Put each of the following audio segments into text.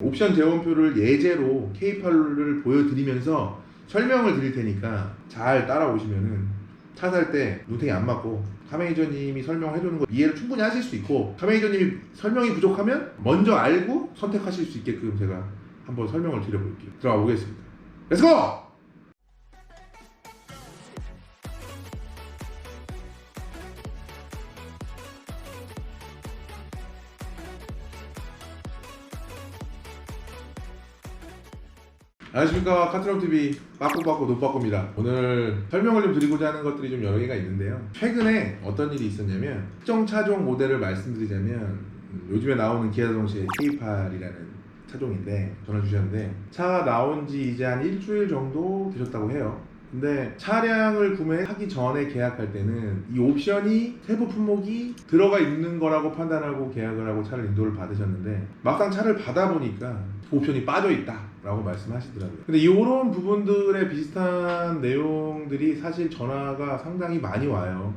옵션 재원표를 예제로 K8을 보여드리면서 설명을 드릴 테니까 잘 따라오시면은 차 살 때 눈탱이 안 맞고 카메이저님이 설명해주는 거 이해를 충분히 하실 수 있고, 카메이저님이 설명이 부족하면 먼저 알고 선택하실 수 있게끔 제가 한번 설명을 드려볼게요. 들어가 보겠습니다. 렛츠고! 안녕하십니까, 카트럼TV 빠꾸빠꾸 노빠꾸입니다. 오늘 설명을 좀 드리고자 하는 것들이 좀 여러 개가 있는데요. 최근에 어떤 일이 있었냐면, 특정 차종 모델을 말씀드리자면 요즘에 나오는 기아자동차의 K8이라는 차종인데 전화 주셨는데, 차가 나온 지 이제 한 일주일 정도 되셨다고 해요. 근데 차량을 구매하기 전에 계약할 때는 이 옵션이 세부 품목이 들어가 있는 거라고 판단하고 계약을 하고 차를 인도를 받으셨는데, 막상 차를 받아보니까 옵션이 빠져 있다 라고 말씀하시더라고요. 근데 이런 부분들의 비슷한 내용들이 사실 전화가 상당히 많이 와요.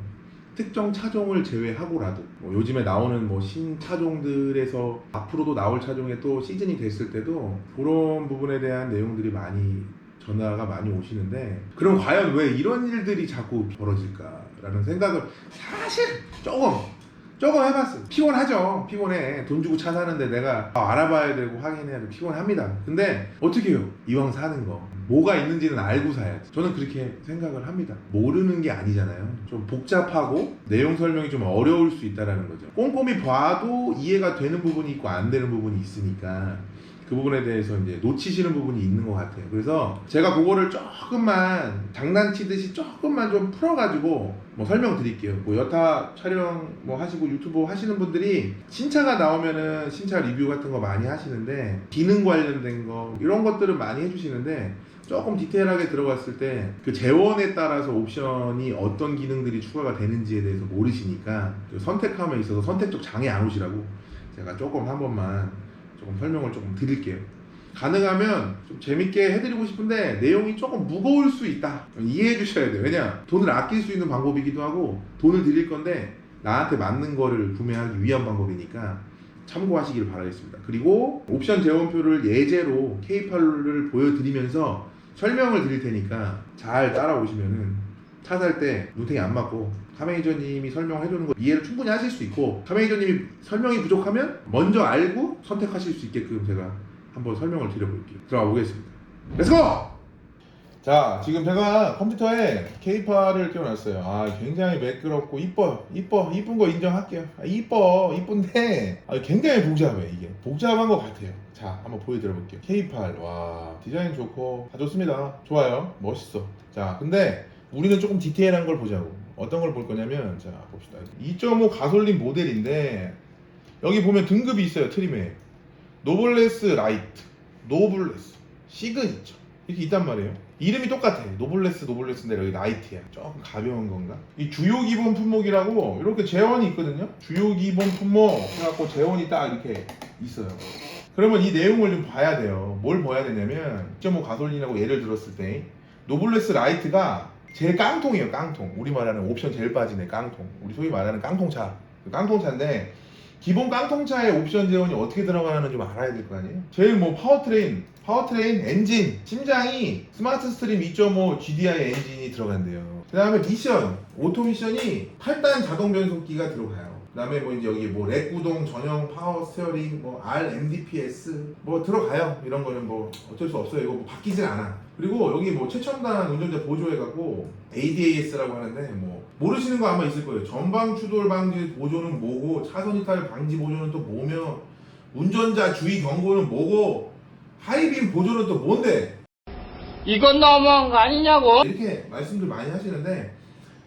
특정 차종을 제외하고라도 요즘에 나오는 신차종들에서 앞으로도 나올 차종에 또 시즌이 됐을 때도 그런 부분에 대한 내용들이 많이 전화가 많이 오시는데, 그럼 과연 왜 이런 일들이 자꾸 벌어질까라는 생각을 사실 조금 해봤어요. 피곤하죠. 피곤해. 돈 주고 차 사는데 내가 알아봐야 되고 확인해야 되고 피곤합니다. 근데 어떻게 해요? 이왕 사는 거 뭐가 있는지는 알고 사야지. 저는 그렇게 생각을 합니다. 모르는 게 아니잖아요. 좀 복잡하고 내용 설명이 좀 어려울 수 있다는 거죠. 꼼꼼히 봐도 이해가 되는 부분이 있고 안 되는 부분이 있으니까 그 부분에 대해서 이제 놓치시는 부분이 있는 것 같아요. 그래서 제가 그거를 조금만 장난치듯이 조금만 좀 풀어가지고 설명드릴게요. 여타 촬영 하시고 유튜브 하시는 분들이 신차가 나오면은 신차 리뷰 같은 거 많이 하시는데, 기능 관련된 거 이런 것들은 많이 해주시는데, 조금 디테일하게 들어갔을 때 그 재원에 따라서 옵션이 어떤 기능들이 추가가 되는지에 대해서 모르시니까 선택함에 있어서 선택적 장애 안 오시라고 제가 조금 한 번만 설명을 조금 드릴게요. 가능하면 좀 재밌게 해드리고 싶은데 내용이 조금 무거울 수 있다. 이해해 주셔야 돼요. 왜냐? 돈을 아낄 수 있는 방법이기도 하고 돈을 드릴 건데 나한테 맞는 거를 구매하기 위한 방법이니까 참고하시길 바라겠습니다. 그리고 옵션 재원표를 예제로 K8을 보여드리면서 설명을 드릴 테니까 잘 따라오시면은 차 살 때 눈탱이 안 맞고 카메이저님이 설명해주는 거 이해를 충분히 하실 수 있고, 카메이저님이 설명이 부족하면 먼저 알고 선택하실 수 있게끔 제가 한번 설명을 드려볼게요. 들어가 보겠습니다. 렛츠고! 자, 지금 제가 컴퓨터에 K8을 띄워놨어요. 굉장히 매끄럽고 이쁜 거 인정할게요. 이쁜데 굉장히 복잡해. 이게 복잡한 것 같아요. 자, 한번 보여드려볼게요. K8, 와, 디자인 좋고 다 좋습니다. 좋아요, 멋있어. 자, 근데 우리는 조금 디테일한 걸 보자고. 어떤 걸 볼 거냐면, 자, 봅시다. 2.5 가솔린 모델인데 여기 보면 등급이 있어요. 트림에 노블레스 라이트, 노블레스, 시그니처 이렇게 있단 말이에요. 이름이 똑같아. 노블레스인데 여기 라이트야. 조금 가벼운 건가? 이 주요 기본 품목이라고 이렇게 재원이 있거든요. 주요 기본 품목 해갖고 재원이 딱 이렇게 있어요. 그러면 이 내용을 좀 봐야 돼요. 뭘 봐야 되냐면 2.5 가솔린이라고 예를 들었을 때 노블레스 라이트가 제일 깡통이에요. 깡통. 우리 말하는 옵션 제일 빠지네. 깡통. 우리 소위 말하는 깡통차. 깡통차인데 기본 깡통차의 옵션 재원이 어떻게 들어가는지 좀 알아야 될 거 아니에요. 제일 파워트레인, 엔진, 심장이 스마트 스트림 2.5 GDI 엔진이 들어간대요. 그 다음에 미션, 오토 미션이 8단 자동 변속기가 들어가요. 그 다음에 이제 여기 렉 구동 전용 파워 스티어링, RMDPS 들어가요. 이런 거는 어쩔 수 없어요. 이거 바뀌진 않아. 그리고 여기 최첨단 운전자 보조해갖고 ADAS라고 하는데 모르시는 거 아마 있을 거예요. 전방 추돌 방지 보조는 뭐고, 차선 이탈 방지 보조는 또 뭐며, 운전자 주의 경고는 뭐고, 하이빔 보조는 또 뭔데? 이건 너무한 거 아니냐고? 이렇게 말씀들 많이 하시는데,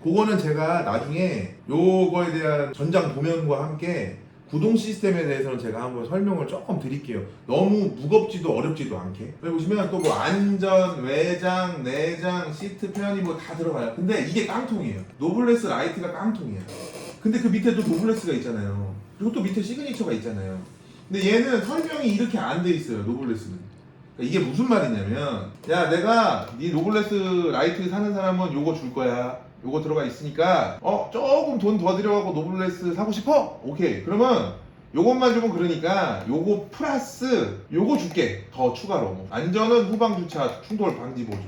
그거는 제가 나중에 요거에 대한 전장 도면과 함께 구동 시스템에 대해서는 제가 한번 설명을 조금 드릴게요. 너무 무겁지도 어렵지도 않게. 여기 보시면 또 안전, 외장, 내장, 시트 편의 다 들어가요. 근데 이게 깡통이에요. 노블레스 라이트가 깡통이에요. 근데 그 밑에 또 노블레스가 있잖아요. 그리고 또 밑에 시그니처가 있잖아요. 근데 얘는 설명이 이렇게 안 돼 있어요. 노블레스는. 그러니까 이게 무슨 말이냐면, 야, 내가 네 노블레스 라이트 사는 사람은 요거 줄 거야. 요거 들어가 있으니까 조금 돈 더 들여가고 노블레스 사고 싶어? 오케이. 그러면 요것만 주면 그러니까 요거 플러스 요거 줄게 더 추가로. 안전은 후방 주차 충돌 방지 보조.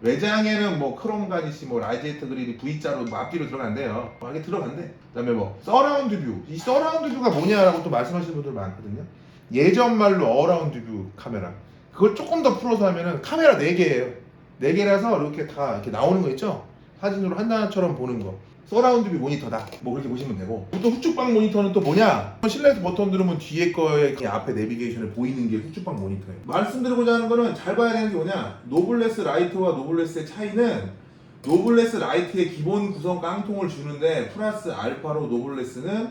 외장에는 뭐 크롬 가니시 뭐 라이제트 그릴이 V자로 뭐 앞뒤로 들어간대요. 이게 들어간대. 그다음에 뭐 서라운드 뷰. 이 서라운드 뷰가 뭐냐라고 또 말씀하시는 분들 많거든요. 예전 말로 어라운드 뷰 카메라. 그걸 조금 더 풀어서 하면은 카메라 4개예요. 4개라서 이렇게 다 이렇게 나오는 거 있죠? 사진으로 하나처럼 보는 거. 서라운드 뷰 모니터다. 뭐 그렇게 보시면 되고. 또 후측방 모니터는 또 뭐냐? 실내에서 버튼 누르면 뒤에 거에 그냥 앞에 내비게이션에 보이는 게 후측방 모니터예요. 말씀드리고자 하는 거는 잘 봐야 되는 게 뭐냐? 노블레스 라이트와 노블레스의 차이는 노블레스 라이트의 기본 구성 깡통을 주는데 플러스 알파로 노블레스는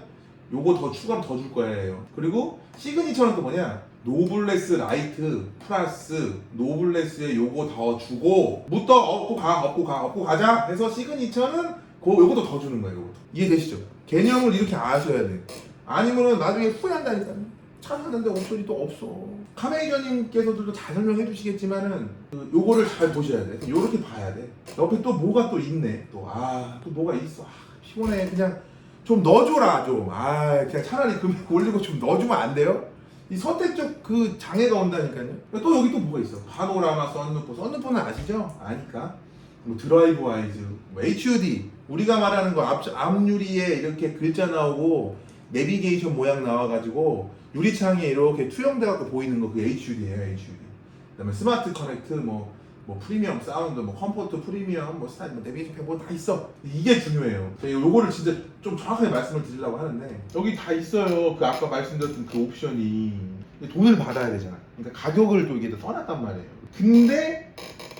요거 더 추가로 더 줄 거예요. 그리고 시그니처는 또 뭐냐? 노블레스 라이트 플러스 노블레스에 요거 더 주고 무떡 업고 가자 해서 시그니처는 요것도 더 주는 거예요. 요것도. 이해되시죠? 개념을 이렇게 아셔야 돼. 아니면은 나중에 후회한다니까요. 차 사는데 옵션이 또 없어. 카메이저님께서도 잘 설명해 주시겠지만은 요거를 잘 보셔야 돼. 요렇게 봐야 돼. 옆에 또 뭐가 또 있네. 또 뭐가 있어. 피곤해. 그냥 좀 넣어줘라 좀. 그냥 차라리 금액 올리고 좀 넣어주면 안 돼요? 이 선택적 그 장애가 온다니까요. 또 여기 또 뭐가 있어? 파노라마 썬루프. 썬루프는 아시죠? 아니까. 뭐 드라이브 와이즈, 뭐 HUD. 우리가 말하는 거 앞유리에 이렇게 글자 나오고 내비게이션 모양 나와가지고 유리창에 이렇게 투영돼갖고 보이는 거 그게 HUD예요. HUD. 그다음에 스마트 커넥트, 뭐 프리미엄 사운드, 뭐 컴포트 프리미엄, 뭐 스타일, 뭐 내비게이션 뭐 다 있어. 이게 중요해요. 제가 요거를 진짜 좀 정확하게 말씀을 드리려고 하는데 여기 다 있어요. 그 아까 말씀드렸던 그 옵션이 돈을 받아야 되잖아. 그러니까 가격을 또 이게 써놨단 말이에요. 근데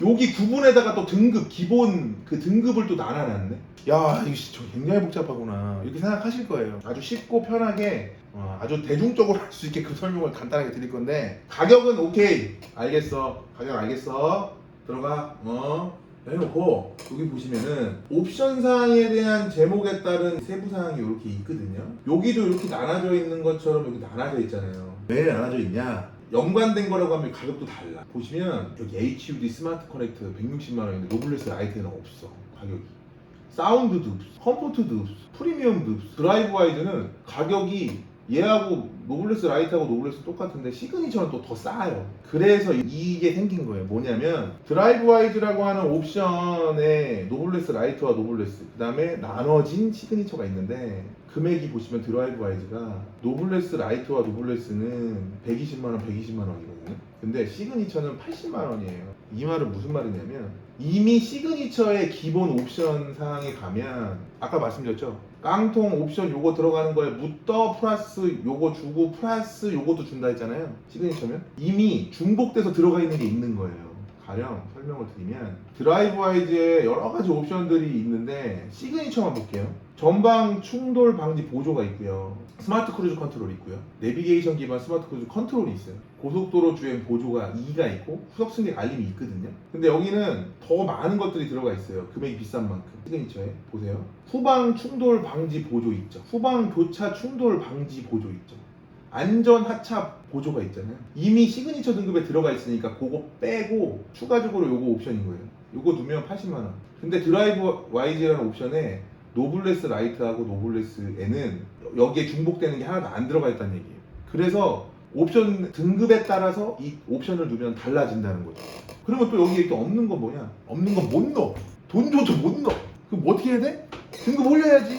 여기 구분에다가 또 등급, 기본 그 등급을 또 나눠놨네. 야, 이거 진짜 굉장히 복잡하구나. 이렇게 생각하실 거예요. 아주 쉽고 편하게 아주 대중적으로 할 수 있게 그 설명을 간단하게 드릴 건데 가격은 오케이. 알겠어. 가격 알겠어. 들어가. 해놓고 여기 보시면은 옵션 사항에 대한 제목에 따른 세부 사항이 이렇게 있거든요. 여기도 이렇게 나눠져 있는 것처럼 여기 나눠져 있잖아요. 왜 나눠져 있냐? 연관된 거라고 하면 가격도 달라. 보시면 여기 HUD 스마트 커넥터 160만 원인데 노블레스 라이트는 없어. 가격이. 사운드도 없어. 컴포트도 없어. 프리미엄도 없어. 드라이브 와이드는 가격이 얘하고 노블레스 라이트하고 노블레스 똑같은데 시그니처는 또 더 싸요. 그래서 이게 생긴 거예요. 뭐냐면 드라이브 와이드라고 하는 옵션에 노블레스 라이트와 노블레스 그 다음에 나눠진 시그니처가 있는데 금액이 보시면 드라이브 와이드가 노블레스 라이트와 노블레스는 120만 원, 120만 원이거든요. 근데 시그니처는 80만 원이에요. 이 말은 무슨 말이냐면 이미 시그니처의 기본 옵션 사항에 가면 아까 말씀드렸죠. 깡통 옵션 요거 들어가는 거에 무더 플러스 요거 주고 플러스 요것도 준다 했잖아요. 시그니처면 이미 중복돼서 들어가 있는 게 있는 거예요. 가령 설명을 드리면 드라이브 와이즈에 여러 가지 옵션들이 있는데 시그니처만 볼게요. 전방 충돌 방지 보조가 있고요. 스마트 크루즈 컨트롤이 있고요. 내비게이션 기반 스마트 크루즈 컨트롤이 있어요. 고속도로 주행 보조가 2가 있고 후속 승객 알림이 있거든요. 근데 여기는 더 많은 것들이 들어가 있어요. 금액이 비싼 만큼. 시그니처에 보세요. 후방 충돌 방지 보조 있죠. 후방 교차 충돌 방지 보조 있죠. 안전 하차 보조가 있잖아요. 이미 시그니처 등급에 들어가 있으니까 그거 빼고 추가적으로 요거 옵션인 거예요. 요거 두면 80만 원. 근데 드라이브 와이즈라는 옵션에 노블레스 라이트하고 노블레스에는 여기에 중복되는 게 하나도 안 들어가 있다는 얘기예요. 그래서 옵션 등급에 따라서 이 옵션을 두면 달라진다는 거죠. 그러면 또 여기에 또 없는 건 뭐냐? 없는 건 못 넣어. 돈 줘도 못 넣어. 그럼 뭐 어떻게 해야 돼? 등급 올려야지.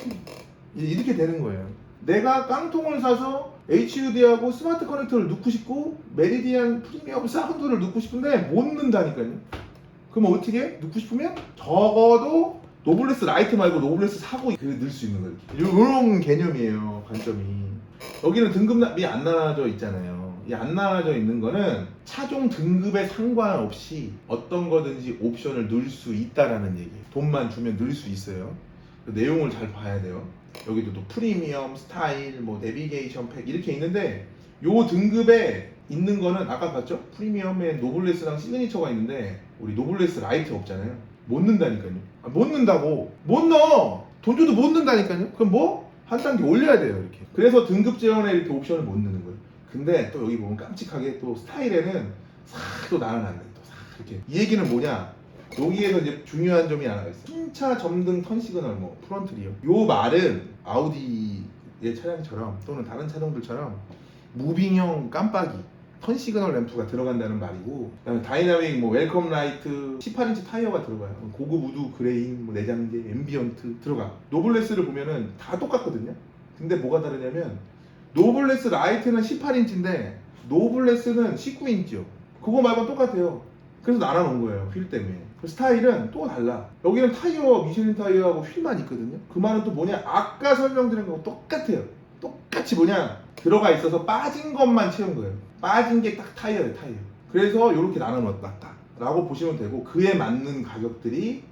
이렇게 되는 거예요. 내가 깡통을 사서 HUD하고 스마트 커넥터를 넣고 싶고 메리디안 프리미엄 사운드를 넣고 싶은데 못 넣는다니까요. 그럼 어떻게 해? 넣고 싶으면 적어도 노블레스 라이트 말고 노블레스 사고 넣을 수 있는 거예요. 이런 개념이에요. 관점이. 여기는 등급이 안 나눠져 있잖아요. 이 안 나눠져 있는 거는 차종 등급에 상관없이 어떤 거든지 옵션을 넣을 수 있다라는 얘기예요. 돈만 주면 넣을 수 있어요. 그 내용을 잘 봐야 돼요. 여기도 또 프리미엄, 스타일, 뭐 내비게이션 팩 이렇게 있는데 요 등급에 있는 거는 아까 봤죠? 프리미엄에 노블레스랑 시그니처가 있는데 우리 노블레스 라이트 없잖아요. 못 넣는다니까요. 못 넣는다고. 못 넣어. 돈 줘도 못 넣는다니까요. 그럼 뭐? 한 단계 올려야 돼요. 이렇게. 그래서 등급 제한에 이렇게 옵션을 못 넣는 거예요. 근데 또 여기 보면 깜찍하게 또 스타일에는 싹 또 나눠놨네. 또 싹 이렇게. 이 얘기는 뭐냐? 여기에서 이제 중요한 점이 하나 있어요. 신차 점등 턴 시그널 뭐 프론트 리어. 요 말은 아우디에 얘 차량처럼 또는 다른 차종들처럼 무빙형 깜빡이 턴 시그널 램프가 들어간다는 말이고, 그다음에 다이나믹 뭐 웰컴 라이트 18인치 타이어가 들어가요. 고급 우드 그레인 뭐 내장재 앰비언트 들어가. 노블레스를 보면은 다 똑같거든요. 근데 뭐가 다르냐면 노블레스 라이트는 18인치인데 노블레스는 19인치요. 그거 말고 똑같아요. 그래서 나눠놓은 거예요. 휠 때문에. 그 스타일은 또 달라. 여기는 타이어 미쉐린 타이어하고 휠만 있거든요. 그 말은 또 뭐냐, 아까 설명드린 거하고 똑같아요. 똑같이 뭐냐, 들어가 있어서 빠진 것만 채운 거예요. 빠진 게 딱 타이어예요. 타이어. 그래서 이렇게 나눠놨다 라고 보시면 되고, 그에 맞는 가격들이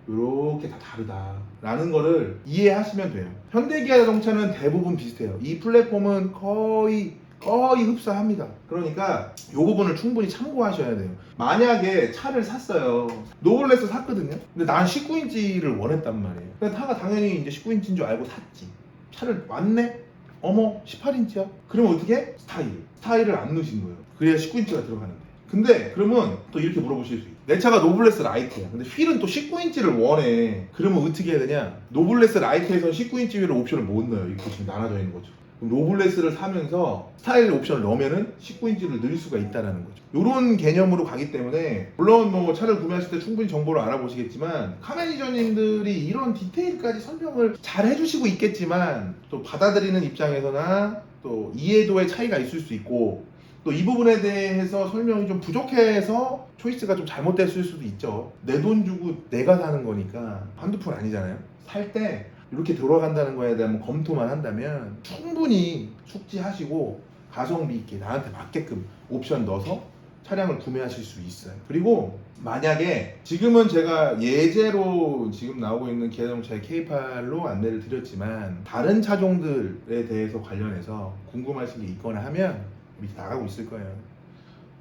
이렇게 다 다르다라는 거를 이해하시면 돼요. 현대기아 자동차는 대부분 비슷해요. 이 플랫폼은 거의 흡사합니다. 그러니까 이 부분을 충분히 참고하셔야 돼요. 만약에 차를 샀어요. 노블레스 샀거든요. 근데 난 19인치를 원했단 말이에요. 근데 타가 당연히 이제 19인치인 줄 알고 샀지. 차를 왔네? 어머 18인치야? 그러면 어떻게 해? 스타일을 안 넣으신 거예요. 그래야 19인치가 들어가는데. 근데 그러면 또 이렇게 물어보실 수 있어요. 내 차가 노블레스 라이트야. 근데 휠은 또 19인치를 원해. 그러면 어떻게 해야 되냐? 노블레스 라이트에서는 19인치 휠을 옵션을 못 넣어요. 이렇게 지금 나눠져 있는 거죠. 그럼 노블레스를 사면서 스타일 옵션을 넣으면은 19인치를 넣을 수가 있다는 거죠. 이런 개념으로 가기 때문에, 물론 뭐 차를 구매하실 때 충분히 정보를 알아보시겠지만, 카매니저님들이 이런 디테일까지 설명을 잘 해주시고 있겠지만, 또 받아들이는 입장에서나 또 이해도의 차이가 있을 수 있고, 또 이 부분에 대해서 설명이 좀 부족해서 초이스가 좀 잘못됐을 수도 있죠. 내 돈 주고 내가 사는 거니까 한두 푼 아니잖아요. 살 때 이렇게 돌아간다는 거에 대한 검토만 한다면 충분히 숙지하시고 가성비 있게 나한테 맞게끔 옵션 넣어서 차량을 구매하실 수 있어요. 그리고 만약에 지금은 제가 예제로 지금 나오고 있는 기아자동차의 K8로 안내를 드렸지만, 다른 차종들에 대해서 관련해서 궁금하신 게 있거나 하면 밑에 나가고 있을 거예요.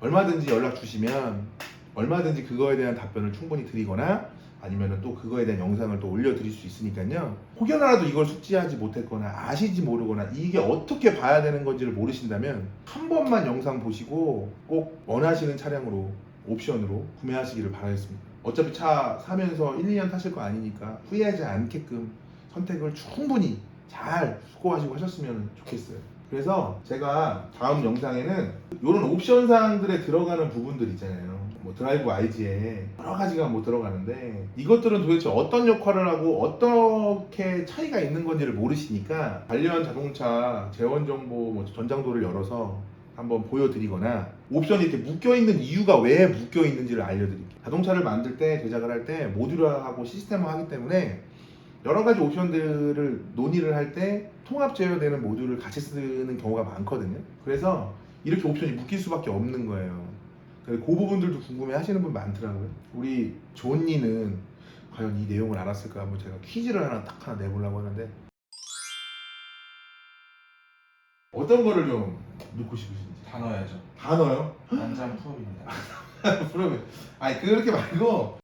얼마든지 연락 주시면 얼마든지 그거에 대한 답변을 충분히 드리거나, 아니면 또 그거에 대한 영상을 또 올려드릴 수 있으니까요. 혹여나라도 이걸 숙지하지 못했거나 아시지 모르거나 이게 어떻게 봐야 되는 건지를 모르신다면 한 번만 영상 보시고 꼭 원하시는 차량으로 옵션으로 구매하시기를 바라겠습니다. 어차피 차 사면서 1, 2년 타실 거 아니니까 후회하지 않게끔 선택을 충분히 잘 수고하시고 하셨으면 좋겠어요. 그래서 제가 다음 영상에는 이런 옵션 사항들에 들어가는 부분들 있잖아요. 뭐 드라이브 IG에 여러 가지가 뭐 들어가는데, 이것들은 도대체 어떤 역할을 하고 어떻게 차이가 있는 건지를 모르시니까 관련 자동차 재원 정보 뭐 전장도를 열어서 한번 보여드리거나, 옵션이 이렇게 묶여있는 이유가 왜 묶여있는지를 알려드릴게요. 자동차를 만들 때, 제작을 할 때 모듈화하고 시스템화하기 때문에 여러 가지 옵션들을 논의를 할 때 통합 제어되는 모듈을 같이 쓰는 경우가 많거든요. 그래서 이렇게 옵션이 묶일 수밖에 없는 거예요. 그 부분들도 궁금해 하시는 분 많더라고요. 우리 존니는 과연 이 내용을 알았을까 한번 제가 퀴즈를 딱 하나 내보려고 하는데, 어떤 거를 좀 넣고 싶으신지. 다 넣어야죠. 다 넣어요? 완전 풀업입니다. 그러면 아니 그렇게 말고